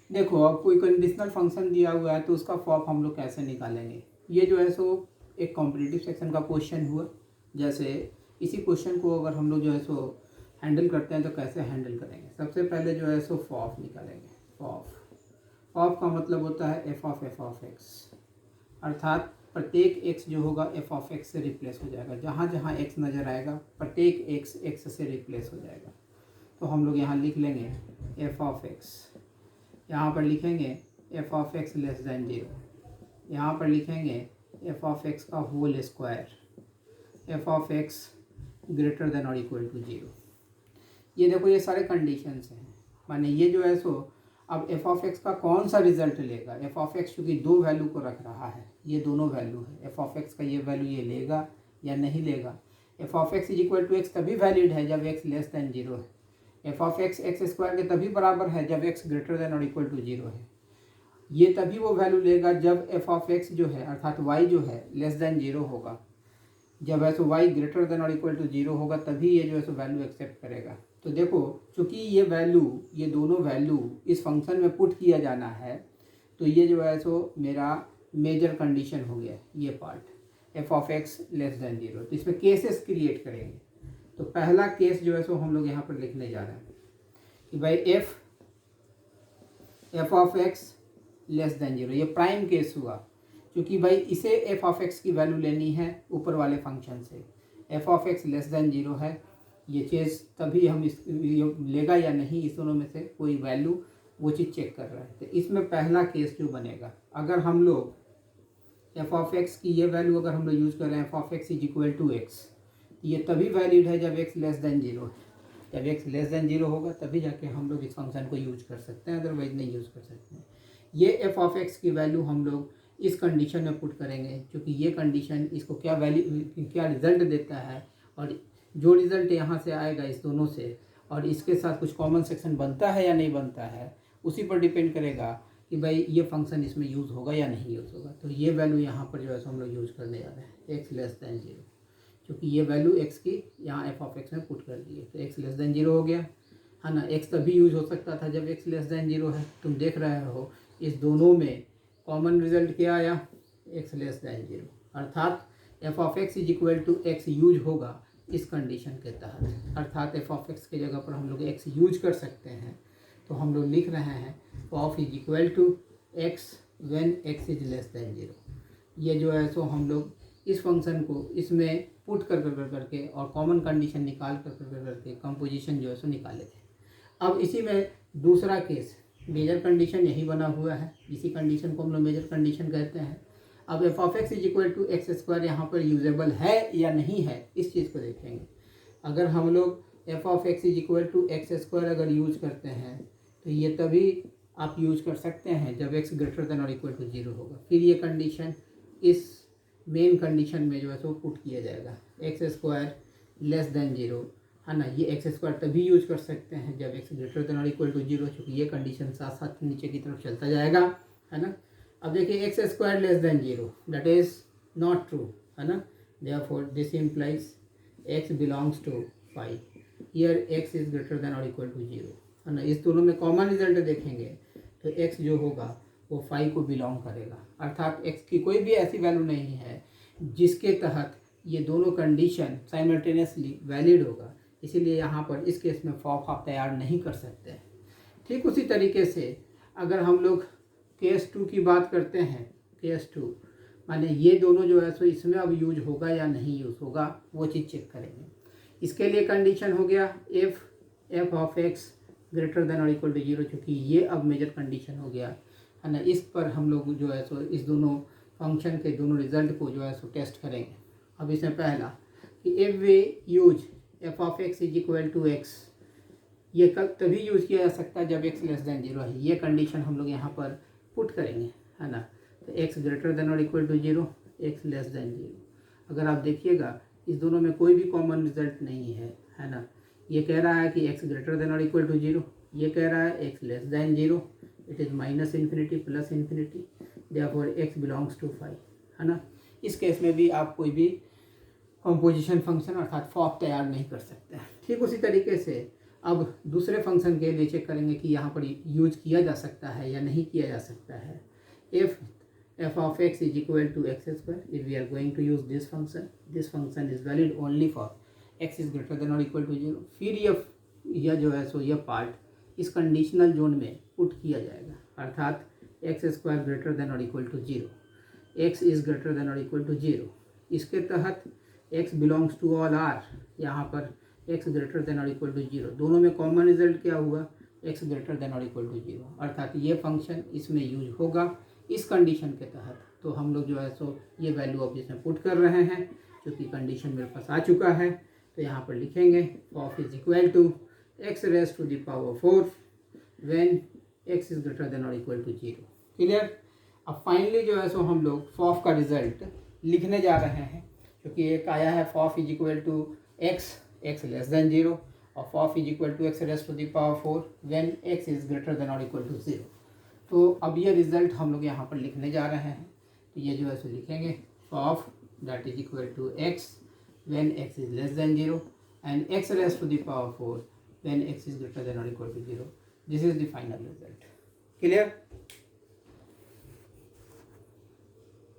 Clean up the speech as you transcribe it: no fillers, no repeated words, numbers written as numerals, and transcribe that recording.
देखो अब कोई कंडीशनल फंक्शन दिया हुआ है तो उसका फॉप हम लोग कैसे निकालेंगे। ये जो है सो एक कॉम्पिटिटिव सेक्शन का क्वेश्चन हुआ। जैसे इसी क्वेश्चन को अगर हम लोग जो है सो हैंडल करते हैं तो कैसे हैंडल करेंगे। सबसे पहले जो है सो फॉप निकालेंगे। फॉप का मतलब होता है एफ ऑफ एक्स, अर्थात प्रत्येक एक्स जो होगा एफ ऑफ एक्स से रिप्लेस हो जाएगा। जहाँ जहाँ एक्स नज़र आएगा प्रत्येक एक्स एक्स से रिप्लेस हो जाएगा। तो हम लोग यहाँ लिख लेंगे एफ ऑफ एक्स, यहाँ पर लिखेंगे f of x less than zero, यहाँ पर लिखेंगे एफ ऑफ एक्स का whole square, f of x greater than और इक्वल टू जीरो। ये देखो ये सारे कंडीशंस हैं, माने ये जो है सो अब एफ ऑफ एक्स का कौन सा रिजल्ट लेगा। एफ ऑफ एक्स चूँकि दो वैल्यू को रख रहा है, ये दोनों वैल्यू है, एफ ऑफ एक्स का ये वैल्यू ये लेगा या नहीं लेगा। F of x is equal to x तभी वैलिड है जब एक्स लेस दैन जीरो है। F of x x square के तभी बराबर है जब एक्स ग्रेटर देन और इक्वल टू जीरो है। ये तभी वो वैल्यू लेगा जब एफ ऑफ एक्स जो है अर्थात वाई जो है लेस दैन जीरो होगा। जब है सो वाई ग्रेटर देन और इक्वल टू जीरो होगा तभी ये जो है सो वैल्यू एक्सेप्ट करेगा। तो देखो चूँकि ये वैल्यू ये दोनों वैल्यू इस फंक्शन में पुट किया जाना है तो ये जो है सो मेरा मेजर कंडीशन हो गया ये part F of x less than zero. तो इसमें केसेस क्रिएट करेंगे। तो पहला केस जो है सो हम लोग यहाँ पर लिखने जा रहे हैं कि भाई F of x less than zero, ये प्राइम केस हुआ क्योंकि भाई इसे एफ ऑफ एक्स की वैल्यू लेनी है ऊपर वाले फंक्शन से। F of x less than zero है, ये चीज़ तभी हम इस लेगा या नहीं, इस दोनों में से कोई वैल्यू वो चीज़ चेक कर रहा है। तो इसमें पहला केस जो बनेगा, अगर हम लोग एफ ऑफ एक्स की ये वैल्यू अगर हम लोग यूज़ कर रहे हैं f of x is equal to x, ये तभी वैलिड है जब एक्स लेस दैन जीरो है। जब एक्स लेस दैन जीरो होगा तभी जाके हम लोग इस फंक्शन को यूज कर सकते हैं, अदरवाइज नहीं यूज़ कर सकते हैं। ये एफ ऑफ एक्स की वैल्यू हम लोग इस कंडीशन में पुट करेंगे क्योंकि ये कंडीशन इसको क्या वैल्यू क्या रिजल्ट देता है, और जो रिज़ल्ट यहाँ से आएगा इस दोनों से और इसके साथ कुछ कॉमन सेक्शन बनता है या नहीं बनता है, उसी पर डिपेंड करेगा कि भाई ये फंक्शन इसमें यूज़ होगा या नहीं यूज़ होगा। तो ये वैल्यू यहाँ पर जो है हम लोग यूज़ करने जा रहे हैं एक्स लेस दैन जीरो, क्योंकि ये वैल्यू एक्स की यहाँ एफ ऑफ एक्स में पुट कर दी है। तो एक्स लेस दैन जीरो हो गया है ना। एक्स तभी यूज़ हो सकता था जब एक्स लेस दैन जीरो है। तुम देख रहे हो इस दोनों में कॉमन रिजल्ट क्या आया, एक्स लेस दैन जीरो, अर्थात f of x is equal to x use होगा इस कंडीशन के तहत। अर्थात एफ ऑफ एक्स की जगह पर हम लोग एक्स यूज कर सकते हैं। तो हम लोग लिख रहे हैं of is equal to x when x is less than zero. ये जो है सो हम लोग इस फंक्शन को इसमें पुट करके और कॉमन कंडीशन निकाल करके कंपोजिशन जो है सो निकाले थे। अब इसी में दूसरा केस मेजर कंडीशन यही बना हुआ है, इसी कंडीशन को हम लोग मेजर कंडीशन कहते हैं। अब f of x is equal to x square यहाँ पर यूजेबल है या नहीं है, इस चीज़ को देखेंगे। अगर हम लोग f of x is equal to x square अगर यूज करते हैं तो ये तभी आप यूज कर सकते हैं जब एक्स ग्रेटर देन और इक्वल टू जीरो होगा। फिर ये कंडीशन इस मेन कंडीशन में जो है सो पुट किया जाएगा x square less than zero, है ना। ये एक्स स्क्वायर तभी यूज कर सकते हैं जब एक्स ग्रेटर देन और इक्वल टू जीरो, क्योंकि ये कंडीशन साथ साथ नीचे की तरफ चलता जाएगा, है ना। अब देखिए x square less than zero that is not true, है ना। Therefore this implies x belongs to five, here x is greater than और इक्वल टू जीरो, है ना। इस दोनों में कॉमन रिजल्ट देखेंगे तो एक्स जो होगा वो 5 को बिलोंग करेगा, अर्थात x की कोई भी ऐसी वैल्यू नहीं है जिसके तहत ये दोनों कंडीशन साइमल्टेनियसली वैलिड होगा। इसीलिए यहाँ पर इस केस में फॉप आप तैयार नहीं कर सकते। ठीक उसी तरीके से अगर हम लोग केस 2 की बात करते हैं, केस 2 माने ये दोनों जो है सो इसमें अब यूज होगा या नहीं यूज होगा वो चीज़ चेक करेंगे। इसके लिए कंडीशन हो गया F of x greater than और इक्वल टू जीरो, चूँकि ये अब मेजर कंडीशन हो गया, है ना। इस पर हम लोग जो है सो इस दोनों फंक्शन के दोनों रिजल्ट को जो है सो टेस्ट करेंगे। अब इसमें पहला कि if we use f of x is equal to x, ये कब तभी यूज़ किया जा सकता है जब एक्स लेस देन जीरो है। ये कंडीशन हम लोग यहाँ पर पुट करेंगे, है ना। तो एक्स ग्रेटर देन और equal to zero, x less than zero. अगर आप देखिएगा इस दोनों में कोई भी कॉमन रिजल्ट नहीं है, है ना। ये कह रहा है कि एक्स ग्रेटर देन और इक्वल टू जीरो, ये कह रहा है x less than zero, it is minus infinity plus infinity, therefore x belongs to 5, है ना। इस केस में भी आप कोई भी कंपोजिशन फंक्शन अर्थात फॉप तैयार नहीं कर सकते हैं। ठीक उसी तरीके से अब दूसरे फंक्शन के लिए चेक करेंगे कि यहाँ पर यूज किया जा सकता है या नहीं किया जा सकता है। If f of x is equal to x square, if we are going to use this function is valid only for x is greater than or equal to 0। फिर यह जो है सो यह पार्ट इस कंडीशनल जोन में put किया जाएगा, अर्थात एक्स स्क्वायर ग्रेटर देन और equal to 0, x is greater than और इक्वल टू 0। इसके तहत x belongs to all R, यहाँ पर x ग्रेटर देन और इक्वल टू 0, दोनों में कॉमन रिजल्ट क्या हुआ, x ग्रेटर देन और इक्वल टू 0, अर्थात ये फंक्शन इसमें यूज होगा इस कंडीशन के तहत। तो हम लोग जो है सो ये वैल्यू अब इसमें पुट कर रहे हैं, क्योंकि कंडीशन मेरे पास आ चुका है। तो यहाँ पर लिखेंगे of is equal to x raise to the power 4 when x is greater than और इक्वल टू 0। क्लियर। अब फाइनली जो है सो हम लोग फॉफ का रिजल्ट लिखने जा रहे हैं, क्योंकि एक आया है f of is equal to x less than 0 और f of is equal to x raise to the power 4 when x is greater than और इक्वल टू 0। तो अब ये रिजल्ट हम लोग यहाँ पर लिखने जा रहे हैं। तो ये जो है सो लिखेंगे of that is equal to x when x is less than 0 and x raise to the power 4 when x is greater than और equal to 0। This is the final result. Clear.